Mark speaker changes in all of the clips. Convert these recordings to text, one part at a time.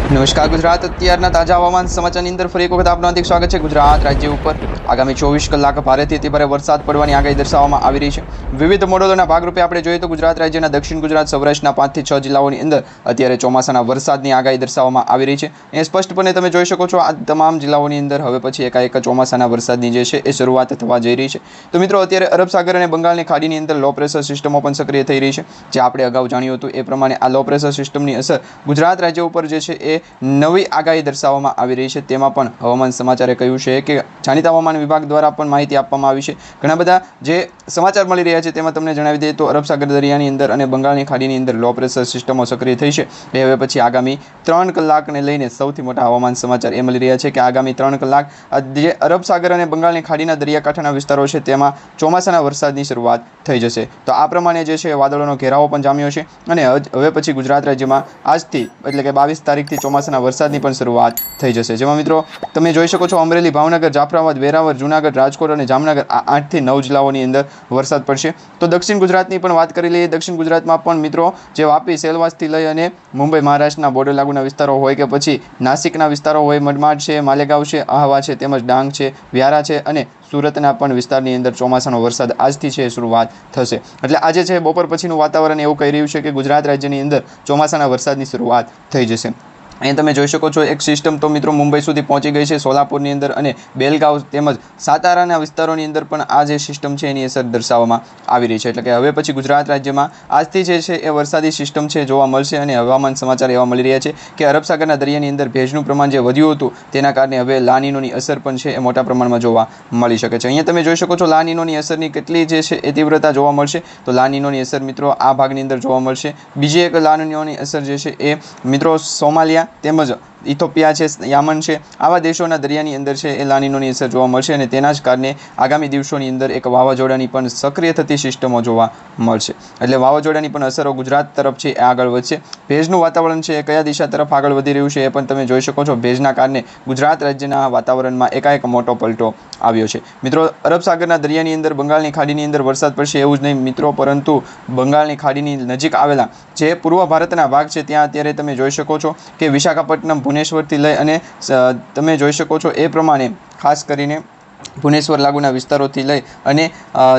Speaker 1: નમસ્કાર ગુજરાત અત્યારના તાજા હવામાન સમાચારની અંદર ફરી એક વખત આપનું હાર્દિક સ્વાગત છે। ગુજરાત રાજ્ય ઉપર આગામી 24 કલાક ભારેથી અતિભારે વરસાદ પડવાની આગાહી દર્શાવવામાં આવી રહી છે। વિવિધ મોડેલોના ભાગરૂપે આપણે જોઈએ તો ગુજરાત રાજ્યના દક્ષિણ ગુજરાત સૌરાષ્ટ્રના 5 થી 6 જિલ્લાઓની અંદર અત્યારે ચોમાસાના વરસાદની આગાહી દર્શાવવામાં આવી રહી છે। એ સ્પષ્ટપણે તમે જોઈ શકો છો આ તમામ જિલ્લાઓની અંદર હવે પછી એકાએક ચોમાસાના વરસાદની જે છે એ શરૂઆત થવા જઈ રહી છે। તો મિત્રો અત્યારે અરબ સાગર અને બંગાળની ખાડીની અંદર લો પ્રેશર સિસ્ટમો પણ સક્રિય થઈ રહી છે। જે આપણે અગાઉ જાણ્યું હતું એ પ્રમાણે આ લો પ્રેશર સિસ્ટમની અસર ગુજરાત રાજ્ય ઉપર જે છે એ નવી આગાહી દર્શાવવામાં આવી રહી છે। તેમાં પણ હવામાન સમાચારે કહ્યું છે કે જાણીતા હવામાન વિભાગ દ્વારા પણ માહિતી આપવામાં આવી છે। ઘણા બધા જે સમાચાર મળી રહ્યા છે તેમાં તમને જણાવી દઈએ તો અરબ સાગર દરિયાની અંદર અને બંગાળની ખાડીની અંદર લો પ્રેશર સિસ્ટમો સક્રિય થઈ છે। એ હવે પછી આગામી 3 કલાકને લઈને સૌથી મોટા હવામાન સમાચાર એ મળી રહ્યા છે કે આગામી 3 કલાક જે અરબ સાગર અને બંગાળની ખાડીના દરિયાકાંઠાના વિસ્તારો છે તેમાં ચોમાસાના વરસાદની શરૂઆત થઈ જશે। તો આ પ્રમાણે જે છે વાદળોનો ઘેરાવો પણ જામ્યો છે અને હવે પછી ગુજરાત રાજ્યમાં આજથી એટલે કે 22 તારીખથી ચોમાસાના વરસાદની પણ શરૂઆત થઈ જશે। જેમાં મિત્રો તમે જોઈ શકો છો અમરેલી, ભાવનગર, જાફરાબાદ, વેરાવળ, જૂનાગઢ, રાજકોટ અને જામનગર આ 8 થી 9 જિલ્લાઓની અંદર વરસાદ પડશે। તો દક્ષિણ ગુજરાતની પણ વાત કરી લઈએ। દક્ષિણ ગુજરાતમાં પણ મિત્રો જે વાપી, સેલવાસથી લઈ અને મુંબઈ મહારાષ્ટ્રના બોર્ડર લાગુના વિસ્તારો હોય કે પછી નાસિકના વિસ્તારો હોય, મડમાડ છે, માલેગાંવ છે, આહવા છે, તેમજ ડાંગ છે, વ્યારા છે અને સુરતના પણ વિસ્તારની અંદર ચોમાસાનો વરસાદ આજથી છે શરૂઆત થશે। એટલે આજે છે બપોર પછીનું વાતાવરણ એવું કહી રહ્યું છે કે ગુજરાત રાજ્યની અંદર ચોમાસાના વરસાદની શરૂઆત થઈ જશે। અહીં તમે જોઈ શકો છો એક સિસ્ટમ તો મિત્રો મુંબઈ સુધી પહોંચી ગઈ છે, સોલાપુરની અંદર અને બેલગાંવ તેમજ સાતારાના વિસ્તારોની અંદર પણ આ જે સિસ્ટમ છે એની અસર દર્શાવવામાં આવી રહી છે। એટલે કે હવે પછી ગુજરાત રાજ્યમાં આજથી જે છે એ વરસાદી સિસ્ટમ છે જોવા મળશે અને હવામાન સમાચાર એવા મળી રહ્યા છે કે અરબ સાગરના દરિયાની અંદર ભેજનું પ્રમાણ જે વધ્યું હતું તેના કારણે હવે લાનીનોની અસર પણ છે એ મોટા પ્રમાણમાં જોવા મળી શકે છે। અહીંયા તમે જોઈ શકો છો લાનીનોની અસરની કેટલી જે છે એ તીવ્રતા જોવા મળશે। તો લાનીનોની અસર મિત્રો આ ભાગની અંદર જોવા મળશે। બીજી એક લાનીનોની અસર જે છે એ મિત્રો સોમાલિયા તેમજ ઇથોપિયા છે, યામન છે, આવા દેશોના દરિયાની અંદર છે એ લાનીનોની અસર જોવા મળશે અને તેના જ કારણે આગામી દિવસોની અંદર એક વાવાઝોડાની પણ સક્રિય થતી સિસ્ટમો જોવા મળશે। એટલે વાવાઝોડાની પણ અસરો ગુજરાત તરફ છે એ આગળ વધશે। ભેજનું વાતાવરણ છે એ કયા દિશા તરફ આગળ વધી રહ્યું છે એ પણ તમે જોઈ શકો છો। ભેજના કારણે ગુજરાત રાજ્યના વાતાવરણમાં એકાએક મોટો પલટો આવ્યો છે। મિત્રો અરબ સાગરના દરિયાની અંદર બંગાળની ખાડીની અંદર વરસાદ પડશે એવું જ નહીં મિત્રો, પરંતુ બંગાળની ખાડીની નજીક આવેલા જે પૂર્વ ભારતના ભાગ છે ત્યાં અત્યારે તમે જોઈ શકો છો કે વિશાખાપટ્ટનમ, ભુવનેશ્વરથી લઈ અને તમે જોઈ શકો છો એ પ્રમાણે ખાસ કરીને ભુવનેશ્વર લાગુના વિસ્તારોથી લઈ અને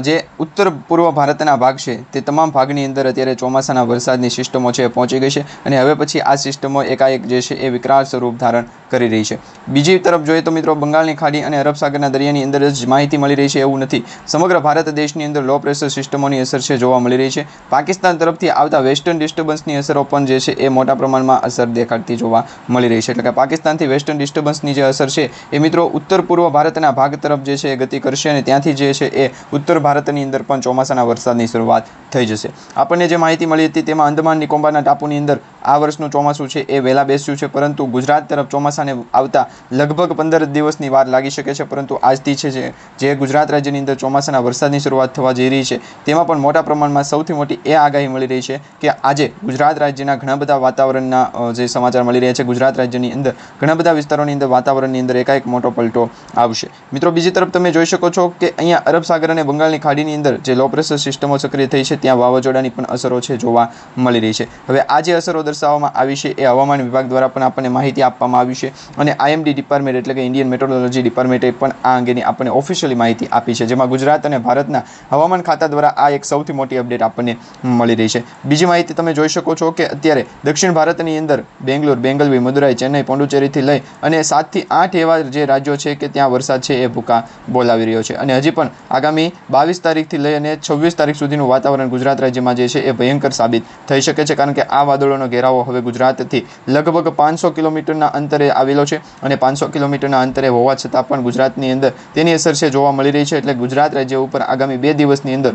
Speaker 1: જે ઉત્તર પૂર્વ ભારતના ભાગ છે તે તમામ ભાગની અંદર અત્યારે ચોમાસાના વરસાદની સિસ્ટમો છે પહોંચી ગઈ છે અને હવે પછી આ સિસ્ટમો એકાએક જે છે એ વિકરાળ સ્વરૂપ ધારણ કરી રહી છે। બીજી તરફ જોઈએ તો મિત્રો બંગાળની ખાડી અને અરબ સાગરના દરિયાની અંદર જ માહિતી મળી રહી છે એવું નથી, સમગ્ર ભારત દેશની અંદર લો પ્રેશર સિસ્ટમોની અસર છે જોવા મળી રહી છે। પાકિસ્તાન તરફથી આવતા વેસ્ટર્ન ડિસ્ટર્બન્સની અસરો પણ જે છે એ મોટા પ્રમાણમાં અસર દેખાડતી જોવા મળી રહી છે। એટલે કે પાકિસ્તાનથી વેસ્ટર્ન ડિસ્ટર્બન્સની જે અસર છે એ મિત્રો ઉત્તર પૂર્વ ભારતના ભાગ તરફ જે છે એ ગતિ કરશે અને ત્યાંથી જે છે એ ઉત્તર ભારતની અંદર પણ ચોમાસાના વરસાદની શરૂઆત થઈ જશે। આપણને જે માહિતી મળી હતી તેમાં અંદમાન નિકોબારના ટાપુની અંદર આ વર્ષનું ચોમાસું છે એ વહેલા બેસ્યું છે, પરંતુ ગુજરાત તરફ ચોમાસાને આવતા લગભગ 15 દિવસની વાર લાગી શકે છે। પરંતુ આજથી છે જે ગુજરાત રાજ્યની અંદર ચોમાસાના વરસાદની શરૂઆત થવા જઈ રહી છે તેમાં પણ મોટા પ્રમાણમાં સૌથી મોટી એ આગાહી મળી રહી છે કે આજે ગુજરાત રાજ્યના ઘણા બધા વાતાવરણના જે સમાચાર મળી રહ્યા છે ગુજરાત રાજ્યની અંદર ઘણા બધા વિસ્તારોની અંદર વાતાવરણની અંદર એકાએક મોટો પલટો આવશે। મિત્રો બીજી તરફ તમે જોઈ શકો છો કે અહીંયા અરબ સાગર અને બંગાળની ખાડીની અંદર જે લો પ્રેશર સિસ્ટમો સક્રિય થઈ છે ત્યાં વાવાઝોડાની પણ અસરો છે જોવા મળી રહી છે। હવે આ જે અસરો દર્શાવવામાં આવી છે એ હવામાન વિભાગ દ્વારા પણ આપણને માહિતી આપવામાં આવી છે અને IMD ડિપાર્ટમેન્ટ એટલે કે ઇન્ડિયન મેટ્રોલોજી ડિપાર્ટમેન્ટે પણ આ અંગેની આપણને ઓફિશિયલી માહિતી આપી છે, જેમાં ગુજરાત અને ભારતના હવામાન ખાતા દ્વારા આ એક સૌથી મોટી અપડેટ આપણને મળી રહી છે। બીજી માહિતી તમે જોઈ શકો છો કે અત્યારે દક્ષિણ ભારતની અંદર બેંગ્લોર, બેંગલવી, મદુરાઈ, ચેન્નઈ, પોંડુચેરીથી લઈ અને 7 થી 8 એવા જે રાજ્યો છે કે ત્યાં વરસાદ છે એ ભૂકા બોલાવી રહ્યો છે અને હજી પણ આગામી 22 તારીખથી લઈ અને 26 તારીખ સુધીનું વાતાવરણ ગુજરાત રાજ્યમાં જે છે એ ભયંકર સાબિત થઈ શકે છે, કારણ કે આ વાદળોનો ઘેરાવો હવે ગુજરાતથી લગભગ 500 કિલોમીટરના અંતરે આવેલો છે અને 500 કિલોમીટરના અંતરે હોવા છતાં પણ ગુજરાતની અંદર તેની અસર છે જોવા મળી રહી છે। એટલે ગુજરાત રાજ્ય ઉપર આગામી 2 દિવસની અંદર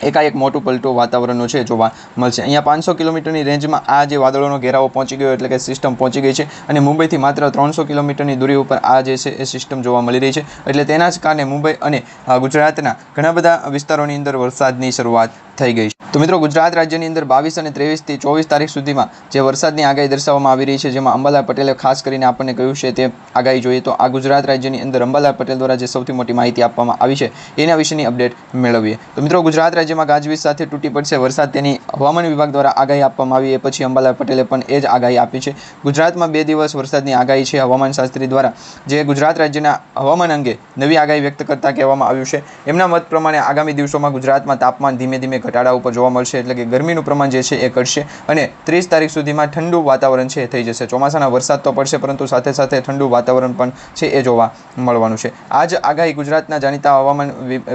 Speaker 1: એકાએક મોટું પલટો વાતાવરણનો છે જોવા મળશે। અહીંયા 500 કિલોમીટરની રેન્જમાં આ જે વાદળોનો ઘેરાવો પહોંચી ગયો એટલે કે સિસ્ટમ પહોંચી ગઈ છે અને મુંબઈથી માત્ર 300 કિલોમીટરની દૂરી ઉપર આ જે છે એ સિસ્ટમ જોવા મળી રહી છે। એટલે તેના જ કારણે મુંબઈ અને ગુજરાતના ઘણા બધા વિસ્તારોની અંદર વરસાદની શરૂઆત થઈ ગઈ છે। તો મિત્રો ગુજરાત રાજ્યની અંદર 22 અને 23 થી 24 તારીખ સુધીમાં જે વરસાદની આગાહી દર્શાવવામાં આવી રહી છે, જેમાં અંબાલાલ પટેલે ખાસ કરીને આપણને કહ્યું છે તે આગાહી જોઈએ તો આ ગુજરાત રાજ્યની અંદર અંબાલાલ પટેલ દ્વારા જે સૌથી મોટી માહિતી આપવામાં આવી છે એના વિશેની અપડેટ મેળવીએ તો મિત્રો ગુજરાત રાજ્યમાં ગાજવીજ સાથે તૂટી પડશે વરસાદ, તેની હવામાન વિભાગ દ્વારા આગાહી આપવામાં આવી એ પછી અંબાલાલ પટેલે પણ એ જ આગાહી આપી છે। ગુજરાતમાં 2 દિવસ વરસાદની આગાહી છે। હવામાન શાસ્ત્રી દ્વારા જે ગુજરાત રાજ્યના હવામાન અંગે નવી આગાહી વ્યક્ત કરતા કહેવામાં આવ્યું છે, એમના મત પ્રમાણે આગામી દિવસોમાં ગુજરાતમાં તાપમાન ધીમે ધીમે ઘટાડા ઉપર જોવા મળશે, એટલે કે ગરમીનું પ્રમાણ જે છે એ ઘટશે અને 30 તારીખ સુધીમાં ઠંડુ વાતાવરણ છે થઈ જશે। ચોમાસાના વરસાદ તો પડશે પરંતુ સાથે સાથે ઠંડુ વાતાવરણ પણ છે એ જોવા મળવાનું છે। આ જ આગાહી ગુજરાતના જાણીતા હવામાન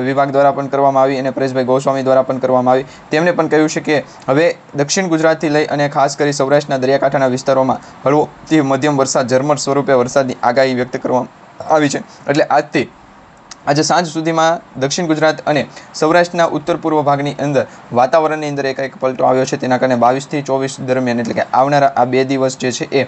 Speaker 1: વિભાગ દ્વારા પણ કરવામાં આવી અને પરેશભાઈ ગોસ્વામી દ્વારા પણ કરવામાં આવી। તેમણે પણ કહ્યું છે કે હવે દક્ષિણ ગુજરાતથી લઈ અને ખાસ કરી સૌરાષ્ટ્રના દરિયાકાંઠાના વિસ્તારોમાં હળવોથી મધ્યમ વરસાદ ઝરમર સ્વરૂપે વરસાદની આગાહી વ્યક્ત કરવામાં આવી છે, એટલે આજથી આજે સાંજ સુધીમાં દક્ષિણ ગુજરાત અને સૌરાષ્ટ્રના ઉત્તર પૂર્વ ભાગની અંદર વાતાવરણની અંદર એક પલટો આવ્યો છે, તેના કારણે 22 થી 24 દરમિયાન એટલે કે આવનારા આ 2 દિવસ જે છે એ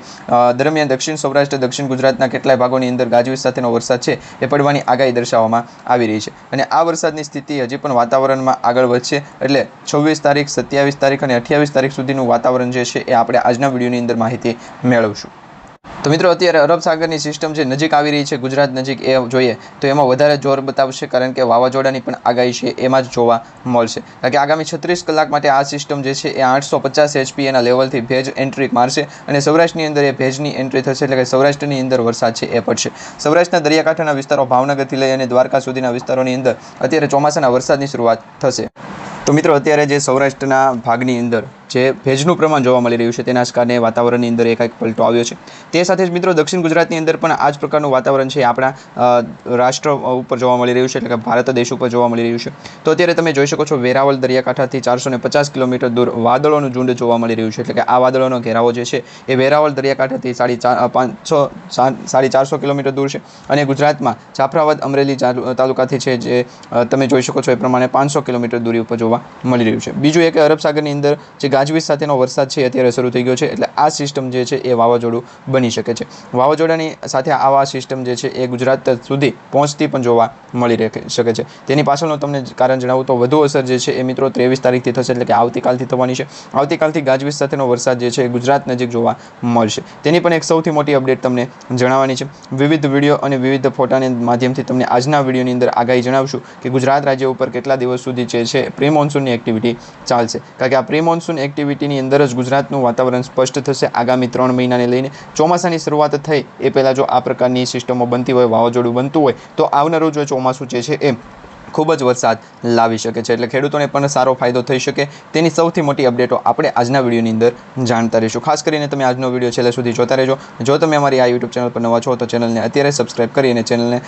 Speaker 1: દરમિયાન દક્ષિણ સૌરાષ્ટ્ર દક્ષિણ ગુજરાતના કેટલાય ભાગોની અંદર ગાજવીજ સાથેનો વરસાદ છે એ પડવાની આગાહી દર્શાવવામાં આવી રહી છે અને આ વરસાદની સ્થિતિ હજી પણ વાતાવરણમાં આગળ વધશે, એટલે 26 તારીખ 27 તારીખ અને 28 તારીખ સુધીનું વાતાવરણ જે છે એ આપણે આજના વિડીયોની અંદર માહિતી મેળવશું। તો મિત્રો અત્યારે અરબ સાગરની સિસ્ટમ જે નજીક આવી રહી છે ગુજરાત નજીક એ જોઈએ તો એમાં વધારે જોર બતાવશે, કારણ કે વાવાઝોડાની પણ આગાહી છે એમાં જ જોવા મળશે, કારણ કે આગામી 36 કલાક માટે આ સિસ્ટમ જે છે એ 850 HPAના લેવલથી ભેજ એન્ટ્રી મારશે અને સૌરાષ્ટ્રની અંદર એ ભેજની એન્ટ્રી થશે, એટલે કે સૌરાષ્ટ્રની અંદર વરસાદ છે એ પડશે। સૌરાષ્ટ્રના દરિયાકાંઠાના વિસ્તારો ભાવનગરથી લઈ અને દ્વારકા સુધીના વિસ્તારોની અંદર અત્યારે ચોમાસાના વરસાદની શરૂઆત થશે। તો મિત્રો અત્યારે જે સૌરાષ્ટ્રના ભાગની અંદર જે ભેજનું પ્રમાણ જોવા મળી રહ્યું છે તેના જ કારણે વાતાવરણની અંદર એક પલટો આવ્યો છે। તે સાથે જ મિત્રો દક્ષિણ ગુજરાતની અંદર પણ આ જ પ્રકારનું વાતાવરણ છે આપણા રાષ્ટ્ર ઉપર જોવા મળી રહ્યું છે, એટલે કે ભારત દેશ ઉપર જોવા મળી રહ્યું છે। તો અત્યારે તમે જોઈ શકો છો વેરાવળ દરિયાકાંઠાથી 450 કિલોમીટર દૂર વાદળોનું ઝુંડ જોવા મળી રહ્યું છે, એટલે કે આ વાદળોનો ઘેરાવો જે છે એ વેરાવળ દરિયાકાંઠાથી 450 કિલોમીટર દૂર છે અને ગુજરાતમાં જાફરાબાદ અમરેલી તાલુકાથી છે જે તમે જોઈ શકો છો એ પ્રમાણે 500 કિલોમીટર દૂરી ઉપર જોવા મળી રહ્યું છે। બીજું એક અરબ સાગરની અંદર જે ગાજવીજ સાથેનો વરસાદ છે અત્યારે શરૂ થઈ ગયો છે, એટલે આ સિસ્ટમ જે છે એ વાવાઝોડું બની શકે છે। વાવાઝોડાની સાથે આવા સિસ્ટમ જે છે એ ગુજરાત સુધી પહોંચતી પણ જોવા મળી શકે છે। તેની પાછળનું તમને કારણ જણાવું તો વધુ અસર જે છે એ મિત્રો 23 તારીખથી થશે, એટલે કે આવતીકાલથી થવાની છે। આવતીકાલથી ગાજવીજ સાથેનો વરસાદ જે છે એ ગુજરાત નજીક જોવા મળશે, તેની પણ એક સૌથી મોટી અપડેટ તમને જણાવવાની છે। વિવિધ વિડીયો અને વિવિધ ફોટાના માધ્યમથી તમને આજના વિડીયોની અંદર આગાહી જણાવશું કે ગુજરાત રાજ્ય ઉપર કેટલા દિવસ સુધી જે છે પ્રી મોન્સૂનની એક્ટિવિટી ચાલશે, કારણ કે આ પ્રી મોન્સૂન એક્ટિવિટીની અંદર જ ગુજરાતનું વાતાવરણ સ્પષ્ટ થશે। આગામી 3 મહિનાને લઈને ચોમાસાની શરૂઆત થઈ એ પહેલાં જો આ પ્રકારની સિસ્ટમો બનતી હોય, વાવાઝોડું બનતું હોય તો આવનારું જો ચોમાસું જે છે એ ખૂબ જ વરસાદ લાવી શકે છે, એટલે ખેડૂતોને પણ સારો ફાયદો થઈ શકે। તેની સૌથી મોટી અપડેટો આપણે આજના વિડીયોની અંદર જાણતા રહીશું। ખાસ કરીને તમે આજનો વિડીયો છેલ્લે સુધી જોતા રહેજો। જો તમે અમારી આ યુટ્યુબ ચેનલ પર નવા છો તો ચેનલને અત્યારે સબસ્ક્રાઈબ કરી અને ચેનલને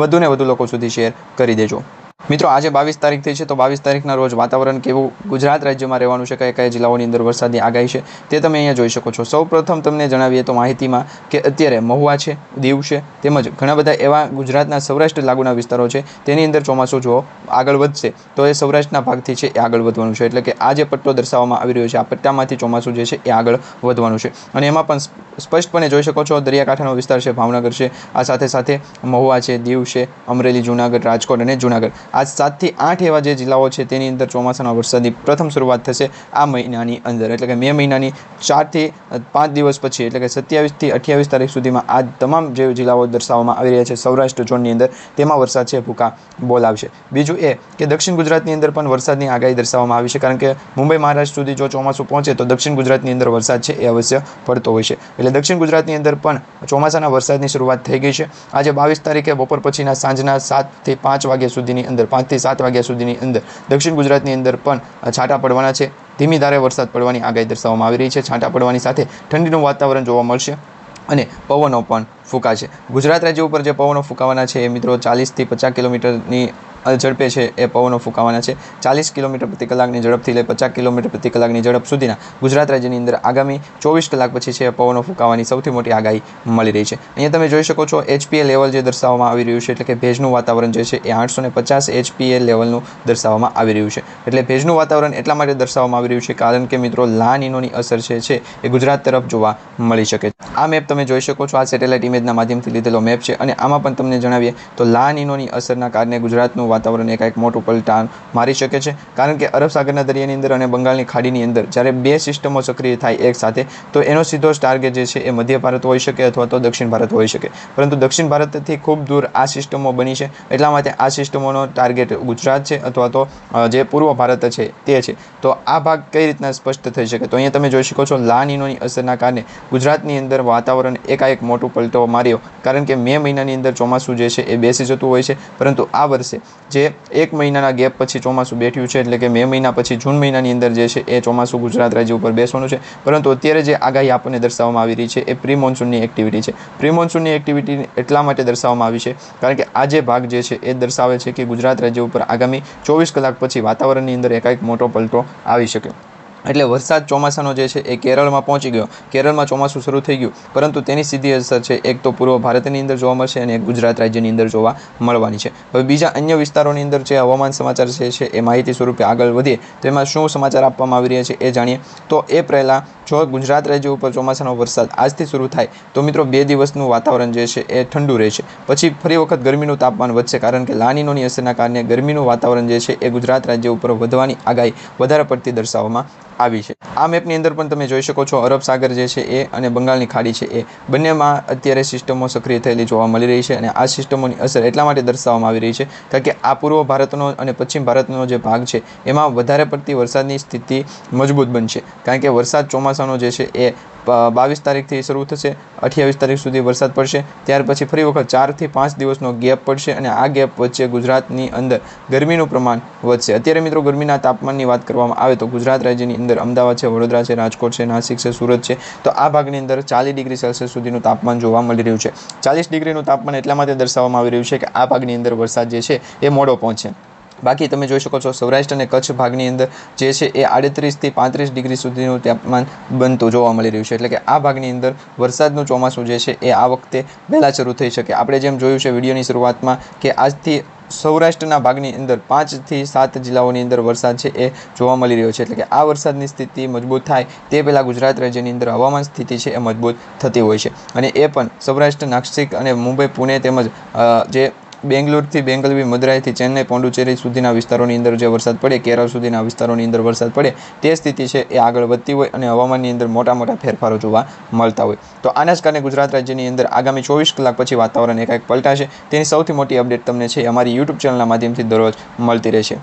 Speaker 1: વધુને વધુ લોકો સુધી શેર કરી દેજો। મિત્રો આજે 22 તારીખ થઈ છે, તો 22 તારીખના રોજ વાતાવરણ કેવું ગુજરાત રાજ્યમાં રહેવાનું છે, કયા કયા જિલ્લાઓની અંદર વરસાદની આગાહી છે તે તમે અહીંયા જોઈ શકો છો। સૌપ્રથમ તમને જણાવીએ તો માહિતીમાં કે અત્યારે મહુવા છે, દીવ છે, તેમજ ઘણા બધા એવા ગુજરાતના સૌરાષ્ટ્ર લાગુના વિસ્તારો છે તેની અંદર ચોમાસું જો આગળ વધશે તો એ સૌરાષ્ટ્રના ભાગથી છે એ આગળ વધવાનું છે, એટલે કે આ જે પટ્ટો દર્શાવવામાં આવી રહ્યો છે આ પટ્ટામાંથી ચોમાસું જે છે એ આગળ વધવાનું છે અને એમાં પણ સ્પષ્ટપણે જોઈ શકો છો દરિયાકાંઠાનો વિસ્તાર છે, ભાવનગર છે, આ સાથે સાથે મહુવા છે, દીવ છે, અમરેલી, જૂનાગઢ, રાજકોટ અને જૂનાગઢ, આજ 7 થી 8 એવા જે જિલ્લાઓ છે તેની અંદર ચોમાસાના વરસાદની પ્રથમ શરૂઆત થશે આ મહિનાની અંદર, એટલે કે મે મહિનાની 4 થી 5 દિવસ પછી, એટલે કે 27 થી 28 તારીખ સુધીમાં આ તમામ જે જિલ્લાઓ દર્શાવવામાં આવી રહ્યા છે સૌરાષ્ટ્ર ઝોનની અંદર તેમાં વરસાદ છે ભૂકા બોલાવશે। બીજું એ કે દક્ષિણ ગુજરાતની અંદર પણ વરસાદની આગાહી દર્શાવવામાં આવી છે, કારણ કે મુંબઈ મહારાષ્ટ્ર સુધી જો ચોમાસું પહોંચે તો દક્ષિણ ગુજરાતની અંદર વરસાદ છે એ અવશ્ય પડતો હોય છે, એટલે દક્ષિણ ગુજરાતની અંદર પણ ચોમાસાના વરસાદની શરૂઆત થઈ ગઈ છે। આજે 22 તારીખે બપોર પછીના સાંજના 7 થી 5 વાગ્યા સુધીની અંદર 5 થી 7 વાગ્યા સુધીની અંદર દક્ષિણ ગુજરાતની અંદર પણ છાંટા પડવાના છે, ધીમી ધારે વરસાદ પડવાની આગાહી દર્શાવવામાં આવી રહી છે। છાંટા પડવાની સાથે ઠંડીનું વાતાવરણ જોવા મળશે અને પવનો પણ ફૂંકાશે। ગુજરાત રાજ્ય ઉપર જે પવનો ફૂંકાવાના છે એ મિત્રો 40 થી 50 કિલોમીટરની ઝડપે છે એ પવનો ફૂંકાવાના છે। 40 કિલોમીટર પ્રતિ કલાકની ઝડપથી લઈ 50 કિલોમીટર પ્રતિ કલાકની ઝડપ સુધીના ગુજરાત રાજ્યની અંદર આગામી 24 કલાક પછી છે પવનો ફૂંકાવાની સૌથી મોટી આગાહી મળી રહી છે। અહીંયા તમે જોઈ શકો છો HPA લેવલ જે દર્શાવવામાં આવી રહ્યું છે, એટલે કે ભેજનું વાતાવરણ જે છે એ 850 HPA લેવલનું દર્શાવવામાં આવી રહ્યું છે, એટલે ભેજનું વાતાવરણ એટલા માટે દર્શાવવામાં આવી રહ્યું છે કારણ કે મિત્રો લા નીનોની અસર છે એ ગુજરાત તરફ જોવા મળી શકે છે। આ મેપ તમે જોઈ શકો છો, આ સેટેલાઇટ ઇમેજના માધ્યમથી લીધેલો મેપ છે અને આમાં પણ તમને જણાવીએ તો લા નીનોની અસરના કારણે ગુજરાતનું ચોમાસાનું વાતાવરણ એકાએક મોટું પલટાણ મારી શકે છે, કારણ કે અરબ સાગરના દરિયાની અંદર અને બંગાળની ખાડીની અંદર જ્યારે બે સિસ્ટમો સક્રિય થાય એક સાથે તો એનો સીધો ટાર્ગેટ જે છે એ મધ્ય ભારત હોઈ શકે અથવા તો દક્ષિણ ભારત હોઈ શકે, પરંતુ દક્ષિણ ભારતથી ખૂબ દૂર આ સિસ્ટમો બની છે, એટલા માટે આ સિસ્ટમોનો ટાર્ગેટ ગુજરાત છે અથવા તો જે પૂર્વ ભારત છે તે છે. તો આ ભાગ કઈ રીતના સ્પષ્ટ થઈ શકે? તો અહીંયા તમે જોઈ શકો છો લા નીનોની અસરના કારણે ગુજરાતની અંદર વાતાવરણ એકાએક મોટું પલટો માર્યો, કારણ કે મે મહિનાની અંદર ચોમાસું જે છે એ બેસી જતું હોય છે, પરંતુ આ વર્ષે જે 1 મહિનાના ગેપ પછી ચોમાસું બેઠ્યું છે, એટલે કે મે મહિના પછી જૂન મહિનાની અંદર જે છે એ ચોમાસું ગુજરાત રાજ્ય ઉપર બેસવાનું છે. પરંતુ અત્યારે જે આગાહી આપણને દર્શાવવામાં આવી રહી છે એ પ્રી મોન્સૂનની એક્ટિવિટી છે. પ્રી મોન્સૂનની એક્ટિવિટી એટલા માટે દર્શાવવામાં આવી છે કારણ કે આ જે ભાગ જે છે એ દર્શાવે છે કે ગુજરાત રાજ્ય ઉપર આગામી 24 કલાક પછી વાતાવરણની અંદર એકાએક મોટો પલટો આવી શકે. એટલે વરસાદ ચોમાસાનો જે છે એ કેરળમાં પહોંચી ગયો, કેરળમાં ચોમાસું શરૂ થઈ ગયું, પરંતુ તેની સીધી અસર છે એક તો પૂર્વ ભારતની અંદર જોવા મળશે અને એક ગુજરાત રાજ્યની અંદર જોવા મળવાની છે. હવે બીજા અન્ય વિસ્તારોની અંદર જે હવામાન સમાચાર છે એ માહિતી સ્વરૂપે આગળ વધીએ તો એમાં શું સમાચાર આપવામાં આવી રહ્યા છે એ જાણીએ. તો એ પહેલાં જો ગુજરાત રાજ્ય ઉપર ચોમાસાનો વરસાદ આજથી શરૂ થાય તો મિત્રો 2 દિવસનું વાતાવરણ જે છે એ ઠંડુ રહેશે, પછી ફરી વખત ગરમીનું તાપમાન વધશે, કારણ કે લા નીનોની અસરના કારણે ગરમીનું વાતાવરણ જે છે એ ગુજરાત રાજ્ય ઉપર વધવાની આગાહી વધારે પડતી દર્શાવવામાં આવી છે. આ મેપની અંદર પણ તમે જોઈ શકો છો અરબ સાગર જે છે એ અને બંગાળની ખાડી છે એ બંનેમાં અત્યારે સિસ્ટમો સક્રિય થયેલી જોવા મળી રહી છે, અને આ સિસ્ટમોની અસર એટલા માટે દર્શાવવામાં આવી રહી છે કારણ કે આ પૂર્વ ભારતનો અને પશ્ચિમ ભારતનો જે ભાગ છે એમાં વધારે પડતી વરસાદની સ્થિતિ મજબૂત બનશે, કારણ કે વરસાદ ચોમાસાનો જે છે એ 22 તારીખથી શરૂ થશે, 28 તારીખ સુધી વરસાદ પડશે, ત્યાર પછી ફરી વખત 4 થી 5 દિવસનો ગેપ પડશે, અને આ ગેપ વચ્ચે ગુજરાતની અંદર ગરમીનું પ્રમાણ વધશે. અત્યારે મિત્રો ગરમીના તાપમાનની વાત કરવામાં આવે તો ગુજરાત રાજ્યની અંદર અમદાવાદ છે, વડોદરા છે, રાજકોટ છે, નાસિક છે, સુરત છે, તો આ ભાગની અંદર 40 ડિગ્રી સેલ્સિયસ સુધીનું તાપમાન જોવા મળી રહ્યું છે. 40 ડિગ્રીનું તાપમાન એટલા માટે દર્શાવવામાં આવી રહ્યું છે કે આ ભાગની અંદર વરસાદ જે છે એ મોડો પહોંચે. બાકી તમે જોઈ શકો છો સૌરાષ્ટ્ર અને કચ્છ ભાગની અંદર જે છે એ 38 થી 35 ડિગ્રી સુધીનું તાપમાન બનતું જોવા મળી રહ્યું છે, એટલે કે આ ભાગની અંદર વરસાદનું ચોમાસું જે છે એ આ વખતે વહેલા શરૂ થઈ શકે. આપણે જેમ જોયું છે વિડીયોની શરૂઆતમાં કે આજથી સૌરાષ્ટ્રના ભાગની અંદર 5 થી 7 જિલ્લાઓની અંદર વરસાદ છે એ જોવા મળી રહ્યો છે, એટલે કે આ વરસાદની સ્થિતિ મજબૂત થાય તે પહેલાં ગુજરાત રાજ્યની અંદર હવામાન સ્થિતિ છે એ મજબૂત થતી હોય છે, અને એ પણ સૌરાષ્ટ્ર, નાસિક અને મુંબઈ, પુણે તેમજ જે બેંગ્લોરથી બેંગલવી, મદુરાઈથી ચેન્નઈ, પોંડુચેરી સુધીના વિસ્તારોની અંદર જે વરસાદ પડે, કેરળ સુધીના વિસ્તારોની અંદર વરસાદ પડે, તે સ્થિતિ છે એ આગળ વધતી હોય અને હવામાનની અંદર મોટા ફેરફારો જોવા મળતા હોય. તો આના જ કારણે ગુજરાત રાજ્યની અંદર આગામી 24 કલાક પછી વાતાવરણ એકાએક પલટાશે. તેની સૌથી મોટી અપડેટ તમને છે અમારી YouTube ચેનલના માધ્યમથી દરરોજ મળતી રહેશે.